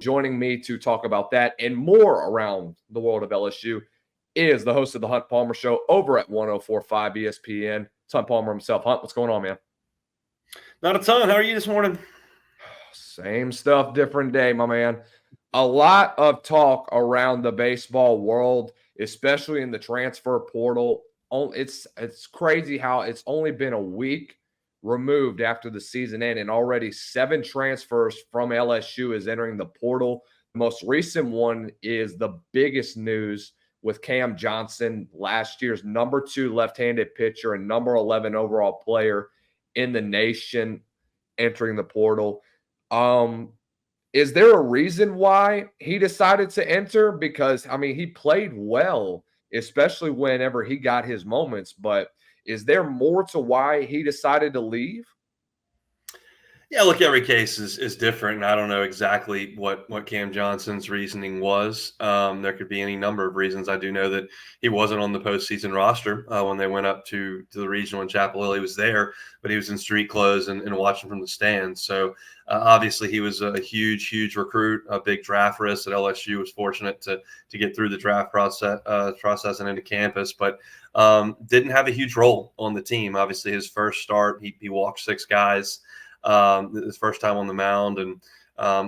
Joining me to talk about that and more around the world of LSU is the host of the Hunt Palmer Show over at 104.5 ESPN. It's Hunt Palmer himself. Hunt, what's going on, man? Not a ton. How are you this morning? Same stuff, different day, my man. A lot of talk around the baseball world, especially in the transfer portal. It's crazy how it's only been a week removed after the season end, and already 7 transfers from LSU is entering the portal. The most recent one is the biggest news with Cam Johnson, last year's number 2 left-handed pitcher and number 11 overall player in the nation, entering the portal. Is there a reason why he decided to enter? Because, I mean, he played well, especially whenever he got his moments. But is there more to why he decided to leave? Yeah, look, every case is different, and I don't know exactly what Cam Johnson's reasoning was. There could be any number of reasons. I do know that he wasn't on the postseason roster when they went up to the regional in Chapel Hill. He was there, but he was in street clothes and watching from the stands. So obviously he was a huge recruit, a big draft risk that LSU was fortunate to get through the draft process and into campus, but didn't have a huge role on the team. Obviously his first start, he walked 6 guys. His first time on the mound, and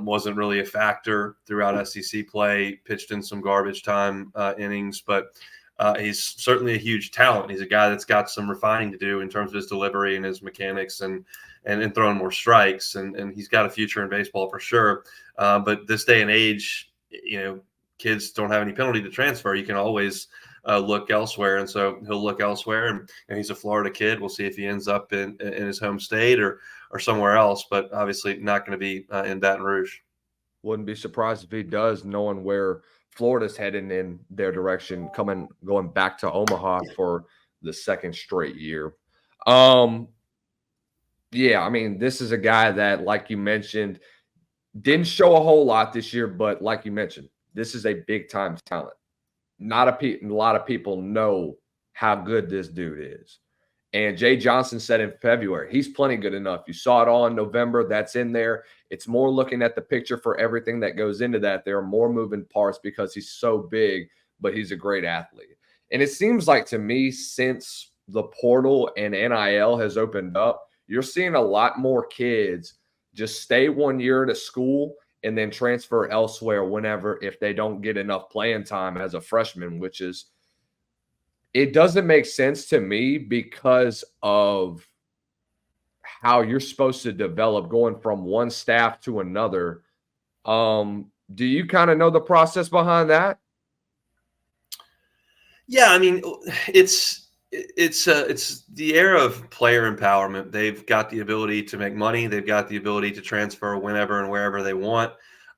wasn't really a factor throughout SEC play, pitched in some garbage time innings, but he's certainly a huge talent. He's a guy that's got some refining to do in terms of his delivery and his mechanics and throwing more strikes, and he's got a future in baseball for sure. But this day and age, kids don't have any penalty to transfer. You can always look elsewhere, and so he'll look elsewhere. And he's a Florida kid. We'll see if he ends up in his home state or somewhere else, but obviously not going to be in Baton Rouge. Wouldn't be surprised if he does, knowing where Florida's heading in their direction, going back to Omaha for the 2nd straight year. Yeah, I mean, this is a guy that, like you mentioned, didn't show a whole lot this year, but like you mentioned, this is a big-time talent. Not a lot of people know how good this dude is. And Jay Johnson said in February, he's plenty good enough. You saw it all in November. That's in there. It's more looking at the picture for everything that goes into that. There are more moving parts because he's so big, but he's a great athlete. And it seems like to me, since the portal and NIL has opened up, you're seeing a lot more kids just stay 1 year at a school and then transfer elsewhere if they don't get enough playing time as a freshman, which is, it doesn't make sense to me because of how you're supposed to develop going from one staff to another. Do you kind of know the process behind that? Yeah, I mean, it's the era of player empowerment. They've got the ability to make money. They've got the ability to transfer whenever and wherever they want.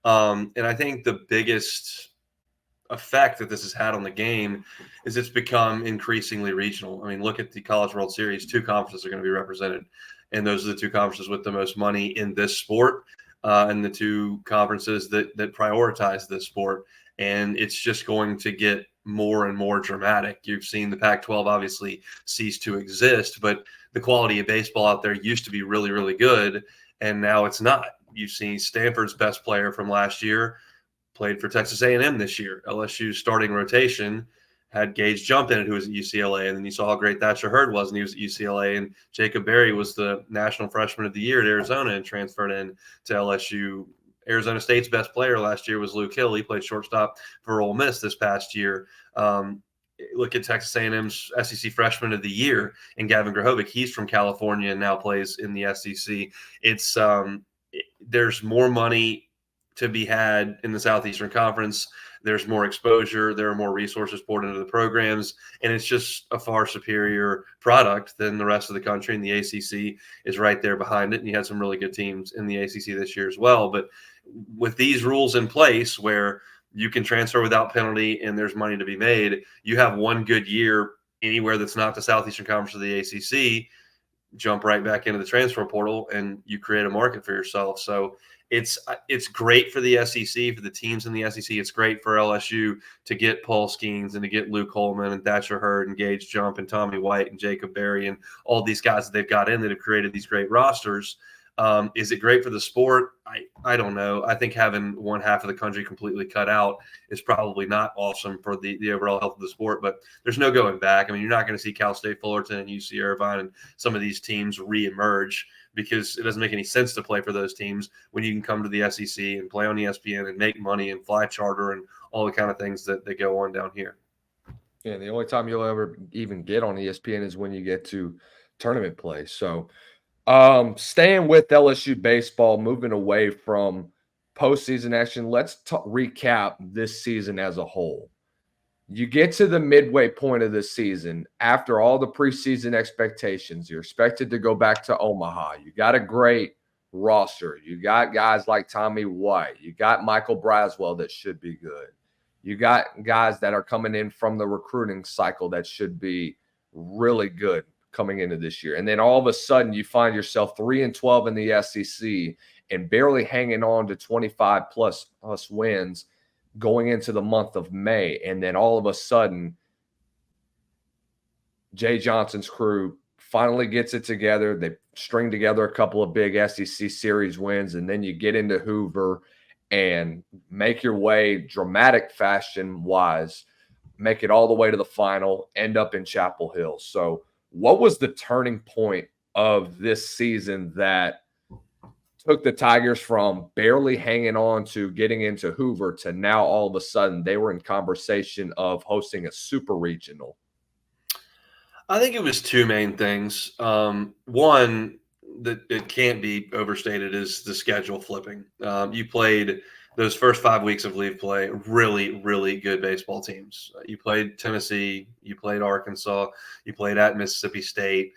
And I think the biggest effect that this has had on the game is it's become increasingly regional. I mean, look at the College World Series. 2 conferences are going to be represented, and those are the 2 conferences with the most money in this sport, and the 2 conferences that prioritize this sport. And it's just going to get more and more dramatic. You've seen the Pac-12 obviously cease to exist, but the quality of baseball out there used to be really, really good, and now it's not. You've seen Stanford's best player from last year played for Texas A&M this year. LSU's starting rotation had Gage Jump in it, who was at UCLA, and then you saw how great Thatcher Hurd was, and he was at UCLA. And Jacob Berry was the National Freshman of the Year at Arizona and transferred in to LSU. Arizona State's best player last year was Luke Hill. He played shortstop for Ole Miss this past year. Look at Texas A&M's SEC Freshman of the Year and Gavin RHOBACK. He's from California and now plays in the SEC. It's there's more money to be had in the Southeastern Conference. There's more exposure. There are more resources poured into the programs, and it's just a far superior product than the rest of the country. And the ACC is right there behind it. And you had some really good teams in the ACC this year as well. But with these rules in place where you can transfer without penalty and there's money to be made, you have one good year anywhere that's not the Southeastern Conference of the ACC, jump right back into the transfer portal, and you create a market for yourself. So it's great for the SEC, for the teams in the SEC. It's great for LSU to get Paul Skeens and to get Luke Coleman and Thatcher Hurd and Gage Jump and Tommy White and Jacob Berry and all these guys that they've got in that have created these great rosters. Is it great for the sport? I don't know. I think having one half of the country completely cut out is probably not awesome for the overall health of the sport, but there's no going back. I mean, you're not going to see Cal State Fullerton and UC Irvine and some of these teams reemerge because it doesn't make any sense to play for those teams when you can come to the SEC and play on ESPN and make money and fly charter and all the kind of things that go on down here. Yeah, the only time you'll ever even get on ESPN is when you get to tournament play. So, staying with LSU baseball, moving away from postseason action, let's recap this season as a whole. You get to the midway point of the season after all the preseason expectations. You're expected to go back to Omaha. You got a great roster. You got guys like Tommy White. You got Michael Braswell that should be good. You got guys that are coming in from the recruiting cycle that should be really good coming into this year. And then all of a sudden you find yourself 3-12 in the SEC and barely hanging on to 25 plus wins going into the month of May. And then all of a sudden, Jay Johnson's crew finally gets it together. They string together a couple of big SEC series wins, and then you get into Hoover and make your way dramatic fashion-wise, make it all the way to the final, end up in Chapel Hill. So what was the turning point of this season that took the Tigers from barely hanging on to getting into Hoover to now all of a sudden they were in conversation of hosting a super regional? I think it was two main things. One that it can't be overstated is the schedule flipping. You played those first 5 weeks of league play, really, really good baseball teams. You played Tennessee, you played Arkansas, you played at Mississippi State,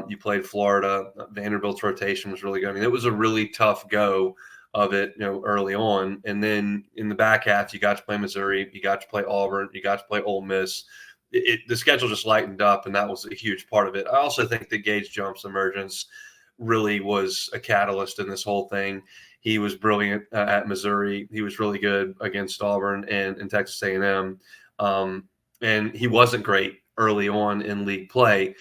you played Florida. Vanderbilt's rotation was really good. I mean, it was a really tough go of it, early on. And then in the back half, you got to play Missouri, you got to play Auburn, you got to play Ole Miss. The schedule just lightened up, and that was a huge part of it. I also think that Gage Jump's emergence really was a catalyst in this whole thing. He was brilliant at Missouri. He was really good against Auburn and Texas A&M. And he wasn't great early on in league play.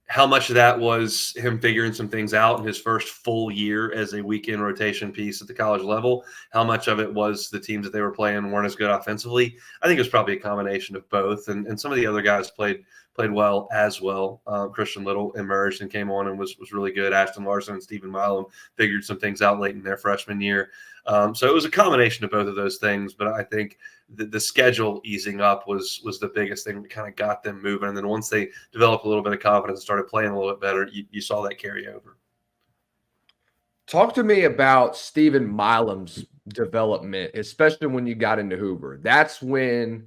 How much of that was him figuring some things out in his first full year as a weekend rotation piece at the college level? How much of it was the teams that they were playing weren't as good offensively? I think it was probably a combination of both. And some of the other guys played well as well. Christian Little emerged and came on and was really good. Ashton Larson and Stephen Milum figured some things out late in their freshman year. So it was a combination of both of those things. But I think the schedule easing up was the biggest thing that kind of got them moving. And then once they developed a little bit of confidence and started playing a little bit better, you saw that carry over. Talk to me about Stephen Milum's development, especially when you got into Hoover. That's when,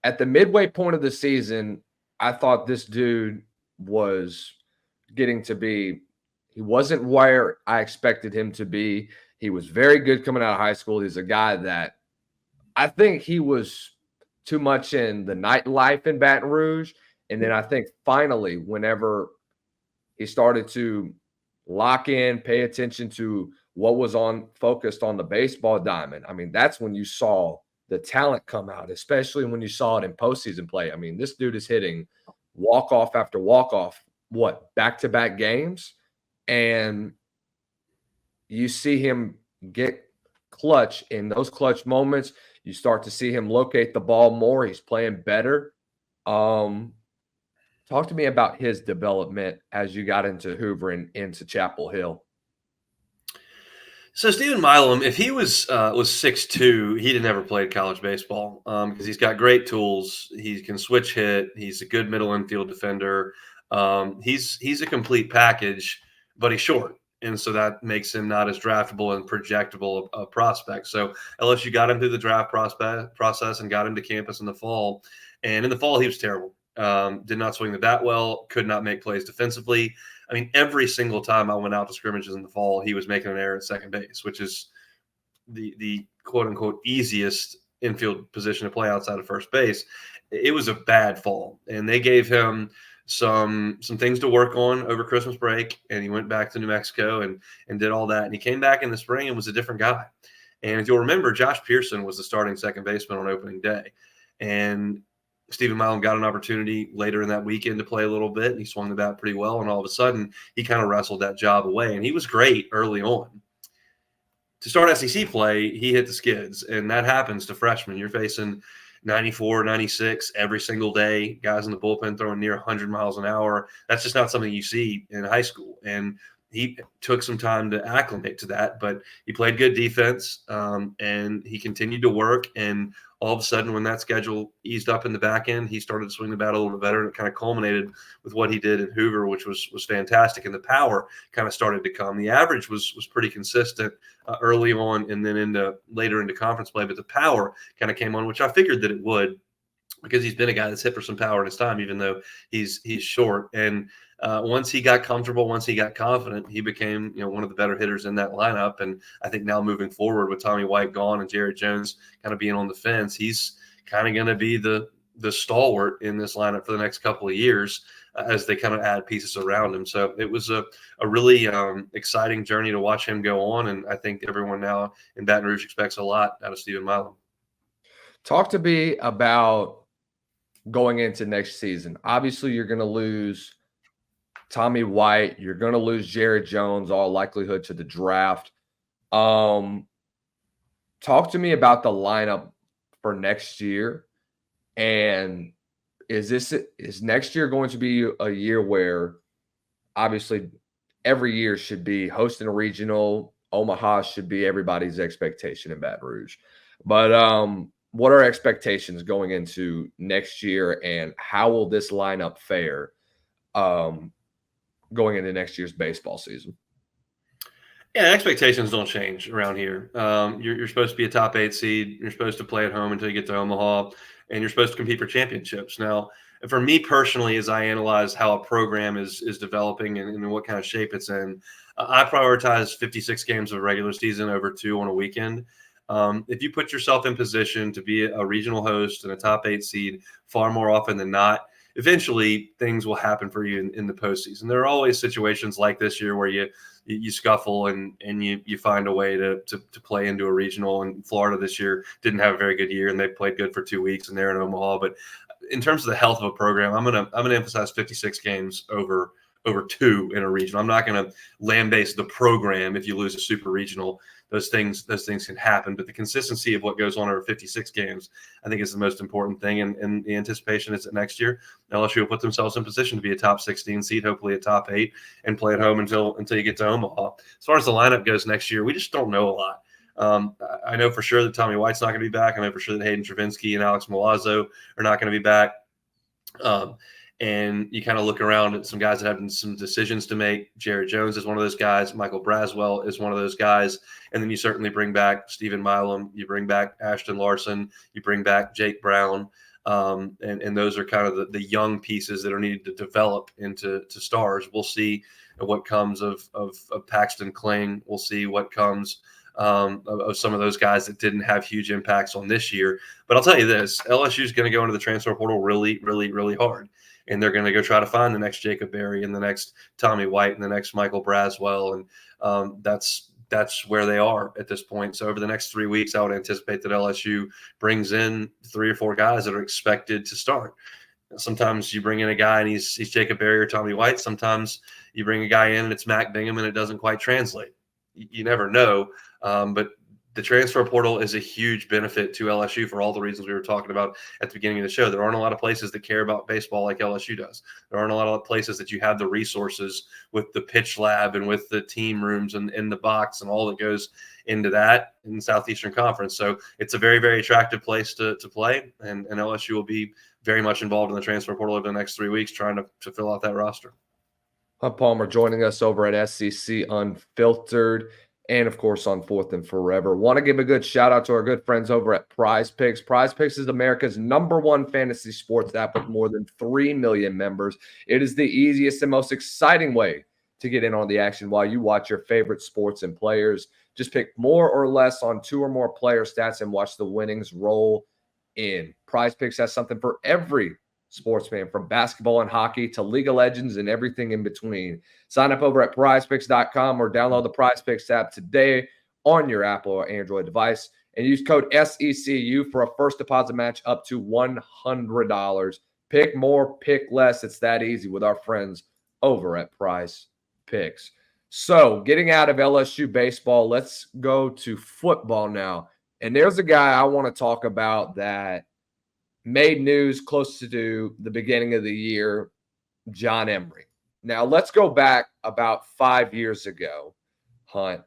at the midway point of the season, I thought this dude was getting to be – he wasn't where I expected him to be. He was very good coming out of high school. He's a guy that I think he was too much in the nightlife in Baton Rouge. And then I think finally, whenever he started to lock in, pay attention to what was focused on the baseball diamond, I mean, that's when you saw the talent come out, especially when you saw it in postseason play. I mean, this dude is hitting walk-off after walk-off, back-to-back games? And you see him get clutch in those clutch moments. You start to see him locate the ball more. He's playing better. Talk to me about his development as you got into Hoover and into Chapel Hill. So Stephen Milum, if he was 6'2", he'd have never played college baseball because he's got great tools. He can switch hit. He's a good middle infield defender. He's a complete package, but he's short. And so that makes him not as draftable and projectable a prospect. So LSU got him through the draft process and got him to campus in the fall. And in the fall, he was terrible. Did not swing the bat well, could not make plays defensively. I mean, every single time I went out to scrimmages in the fall, he was making an error at second base, which is the quote-unquote easiest infield position to play outside of first base. It was a bad fall, and they gave him some things to work on over Christmas break, and he went back to New Mexico and did all that. And he came back in the spring and was a different guy. And if you'll remember, Josh Pearson was the starting second baseman on opening day. And Stephen Milum got an opportunity later in that weekend to play a little bit, and he swung the bat pretty well. And all of a sudden, he kind of wrestled that job away, and he was great early on. To start SEC play, he hit the skids, and that happens to freshmen. You're facing 94, 96 every single day, guys in the bullpen throwing near 100 miles an hour. That's just not something you see in high school. And he took some time to acclimate to that, but he played good defense, and he continued to work. And all of a sudden, when that schedule eased up in the back end, he started to swing the bat a little bit better. And it kind of culminated with what he did in Hoover, which was fantastic. And the power kind of started to come. The average was pretty consistent early on, and then later into conference play. But the power kind of came on, which I figured that it would, because he's been a guy that's hit for some power in his time, even though he's short. And once he got comfortable, once he got confident, he became one of the better hitters in that lineup. And I think now moving forward with Tommy White gone and Jared Jones kind of being on the fence, he's kind of going to be the stalwart in this lineup for the next couple of years as they kind of add pieces around him. So it was a really exciting journey to watch him go on. And I think everyone now in Baton Rouge expects a lot out of Stephen Milum. Talk to me about going into next season. Obviously, you're going to lose Tommy White. You're going to lose Jared Jones, all likelihood, to the draft. Talk to me about the lineup for next year. And is next year going to be a year where obviously every year should be hosting a regional? Omaha should be everybody's expectation in Baton Rouge. But what are expectations going into next year, and how will this lineup fare going into next year's baseball season? Yeah, expectations don't change around here. You're supposed to be a top 8 seed. You're supposed to play at home until you get to Omaha, and you're supposed to compete for championships. Now, for me personally, as I analyze how a program is developing and what kind of shape it's in, I prioritize 56 games of regular season over 2 on a weekend. If you put yourself in position to be a regional host and a top 8 seed far more often than not, eventually things will happen for you in the postseason. There are always situations like this year where you scuffle and you find a way to play into a regional. And Florida this year didn't have a very good year, and they played good for 2 weeks, and they're in Omaha. But in terms of the health of a program, I'm gonna emphasize 56 games over 2 in a regional. I'm not going to lambaste the program if you lose a super regional. Those things can happen, but the consistency of what goes on over 56 games, I think, is the most important thing. And the anticipation is that next year LSU will put themselves in position to be a top 16 seed, hopefully a top 8, and play at home until you get to Omaha. As far as the lineup goes next year, we just don't know a lot. I know for sure that Tommy White's not going to be back. I know for sure that Hayden Travinsky and Alex Milazzo are not going to be back. And you kind of look around at some guys that have some decisions to make. Jared Jones is one of those guys. Michael Braswell is one of those guys. And then you certainly bring back Stephen Milum. You bring back Ashton Larson. You bring back Jake Brown. And those are kind of the young pieces that are needed to develop into stars. We'll see what comes of Paxton Kling. We'll see what comes of some of those guys that didn't have huge impacts on this year. But I'll tell you this, LSU is going to go into the transfer portal really, really, really hard. And they're going to go try to find the next Jacob Berry and the next Tommy White and the next Michael Braswell. And that's where they are at this point. So over the next 3 weeks, I would anticipate that LSU brings in 3 or 4 guys that are expected to start. Sometimes you bring in a guy and he's Jacob Berry or Tommy White. Sometimes you bring a guy in and it's Mac Bingham and it doesn't quite translate. You never know. But the transfer portal is a huge benefit to LSU for all the reasons we were talking about at the beginning of the show. There aren't a lot of places that care about baseball like LSU does. There aren't a lot of places that you have the resources with the pitch lab and with the team rooms and in the box and all that goes into that in the Southeastern Conference. So it's a very, very attractive place to play. And LSU will be very much involved in the transfer portal over the next 3 weeks trying to fill out that roster. Hunt Palmer joining us over at SEC Unfiltered, and of course on Fourth and Forever. Want to give a good shout out to our good friends over at Prize Picks. Prize Picks is America's #1 fantasy sports app with more than 3 million members. It is the easiest and most exciting way to get in on the action while you watch your favorite sports and players. Just pick more or less on 2 or more player stats and watch the winnings roll in. Prize Picks has something for every sports fan, from basketball and hockey to League of Legends and everything in between. Sign up over at prizepicks.com or download the Prize Picks app today on your Apple or Android device. and use code SECU for a first deposit match up to $100. Pick more, pick less. It's that easy with our friends over at Price Picks. So getting out of LSU baseball, let's go to football now. And there's a guy I want to talk about that made news close to the beginning of the year, John Emery. Now, let's go back about 5 years ago, Hunt.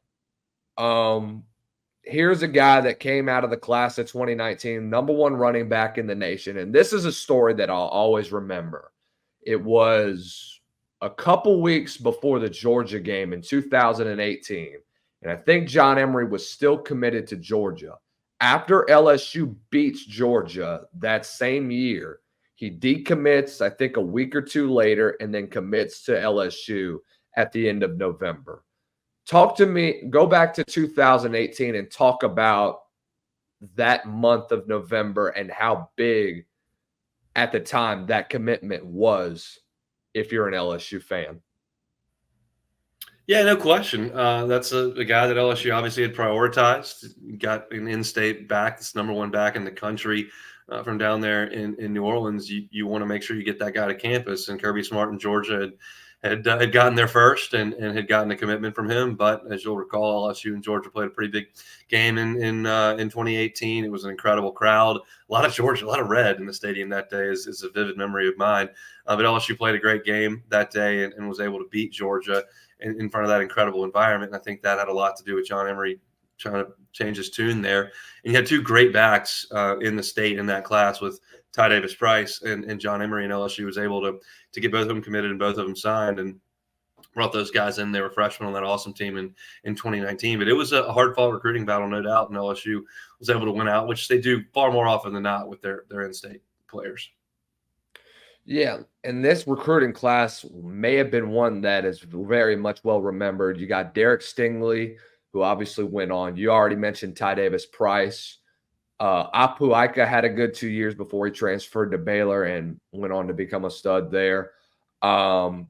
Here's a guy that came out of the class of 2019, number one running back in the nation. And this is a story that I'll always remember. It was a couple weeks before the Georgia game in 2018. And I think John Emery was still committed to Georgia. After LSU beats Georgia that same year, he decommits, I think, a week or two later, and then commits to LSU at the end of November. Talk to me, go back to 2018 and talk about that month of November and how big at the time that commitment was if you're an LSU fan. Yeah, no question. That's a guy that LSU obviously had prioritized. Got an in-state back, this number one back in the country from down there in New Orleans. You want to make sure you get that guy to campus. And Kirby Smart in Georgia had gotten there first and had gotten a commitment from him. But as you'll recall, LSU and Georgia played a pretty big game in 2018. It was an incredible crowd. A lot of Georgia, a lot of red in the stadium that day is a vivid memory of mine. But LSU played a great game that day and was able to beat Georgia in front of that incredible environment. And I think that had a lot to do with John Emery trying to change his tune there. And you had two great backs in the state in that class with Ty Davis Price and John Emery, and LSU was able to get both of them committed and both of them signed and brought those guys in. They were freshmen on that awesome team in 2019. But it was a hard-fought recruiting battle, no doubt, and LSU was able to win out, which they do far more often than not with their in-state players. Yeah, and this recruiting class may have been one that is very much well remembered. You got Derek Stingley, who obviously went on. You already mentioned Ty Davis Price. Apu Ika had a good 2 years before he transferred to Baylor and went on to become a stud there. You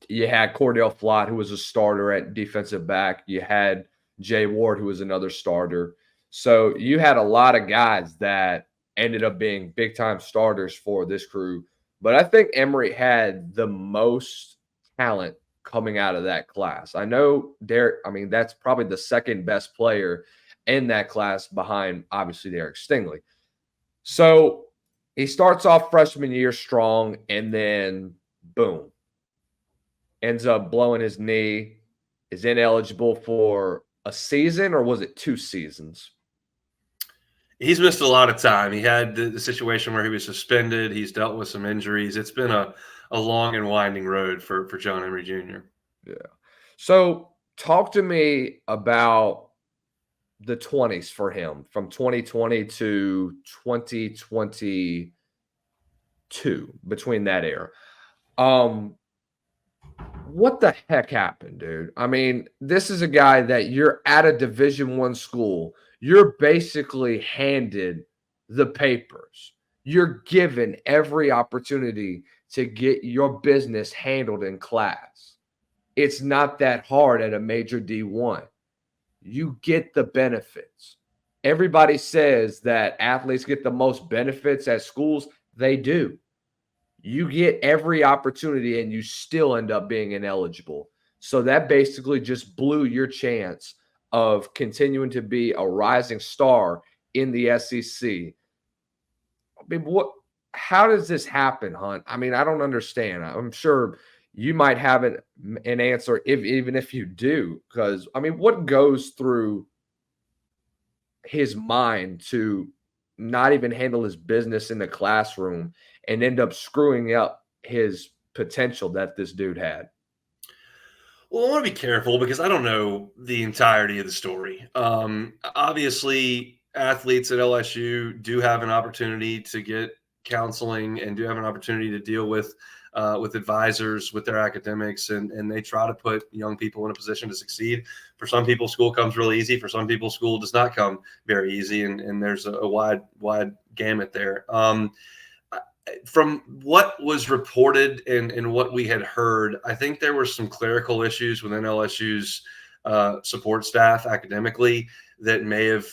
had Cordell Flott, who was a starter at defensive back. You had Jay Ward, who was another starter. So you had a lot of guys that ended up being big-time starters for this crew. But I think Emery had the most talent coming out of that class. I know Derek, that's probably the second best player in that class behind, obviously, Derek Stingley. So he starts off freshman year strong, and then, boom, ends up blowing his knee, is ineligible for a season, or was it 2 seasons? He's missed a lot of time. He had the situation where he was suspended. He's dealt with some injuries. It's been a long and winding road for John Emery Jr. Yeah. So talk to me about the 20s for him from 2020 to 2022, between that era. What the heck happened, dude? This is a guy that you're at a Division I school. You're basically handed the papers. You're given every opportunity to get your business handled in class. It's not that hard at a major D1. You get the benefits. Everybody says that athletes get the most benefits at schools. They do. You get every opportunity and you still end up being ineligible. So that basically just blew your chance of continuing to be a rising star in the SEC. How does this happen, Hunt? I don't understand. I'm sure you might have an answer even if you do, because what goes through his mind to not even handle his business in the classroom and end up screwing up his potential that this dude had? Well, I want to be careful because I don't know the entirety of the story. Obviously, athletes at LSU do have an opportunity to get counseling and do have an opportunity to deal with advisors with their academics, and they try to put young people in a position to succeed. For some people, school comes really easy. For some people, school does not come very easy, and there's a wide gamut there. From what was reported and what we had heard, I think there were some clerical issues within LSU's support staff academically that may have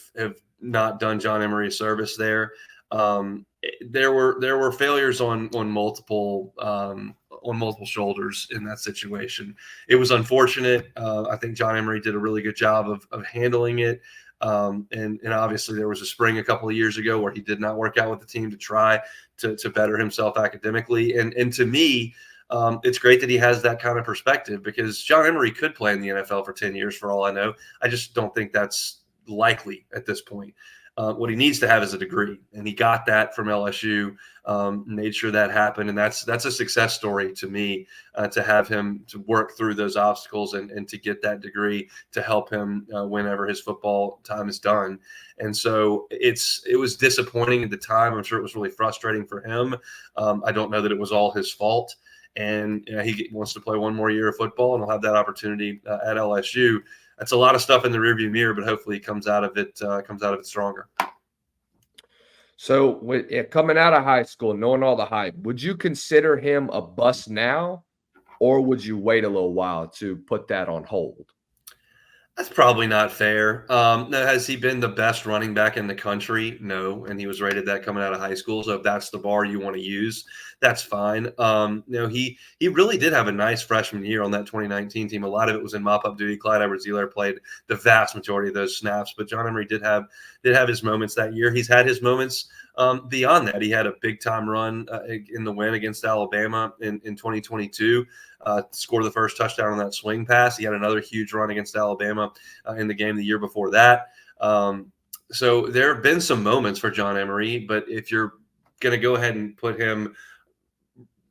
not done John Emery a service there. There were failures on multiple shoulders in that situation. It was unfortunate. I think John Emery did a really good job of handling it. And obviously there was a spring a couple of years ago where he did not work out with the team to try to better himself academically. And to me, it's great that he has that kind of perspective, because John Emery could play in the NFL for 10 years for all I know. I just don't think that's likely at this point. What he needs to have is a degree, and he got that from LSU, made sure that happened. And that's a success story to me, to have him to work through those obstacles and to get that degree to help him whenever his football time is done. And so it was disappointing at the time. I'm sure it was really frustrating for him. I don't know that it was all his fault. And he wants to play one more year of football, and he'll have that opportunity at LSU. That's a lot of stuff in the rearview mirror, but hopefully he comes out of it stronger. So coming out of high school, knowing all the hype, would you consider him a bust now, or would you wait a little while to put that on hold? That's probably not fair. Now, has he been the best running back in the country? No, and he was rated that coming out of high school. So if that's the bar you want to use, that's fine. He really did have a nice freshman year on that 2019 team. A lot of it was in mop-up duty. Clyde Edwards-Helaire played the vast majority of those snaps, but John Emery did have his moments that year. He's had his moments beyond that. He had a big-time run in the win against Alabama in 2022. Scored the first touchdown on that swing pass. He had another huge run against Alabama in the game the year before that. So there have been some moments for John Emery, but if you're going to go ahead and put him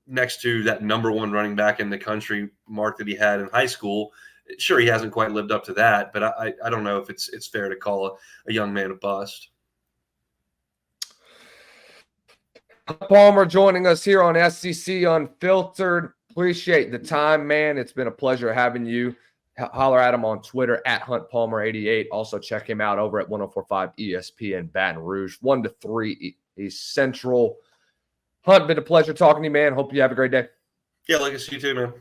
next to that number one running back in the country mark that he had in high school, sure, he hasn't quite lived up to that, but I don't know if it's fair to call a young man a bust. Palmer joining us here on SEC Unfiltered. Appreciate the time, man. It's been a pleasure having you. Holler at him on Twitter at HuntPalmer88. Also check him out over at 104.5 ESPN Baton Rouge, 1 to 3 East Central. Hunt, been a pleasure talking to you, man. Hope you have a great day. Yeah, like I see you too, man.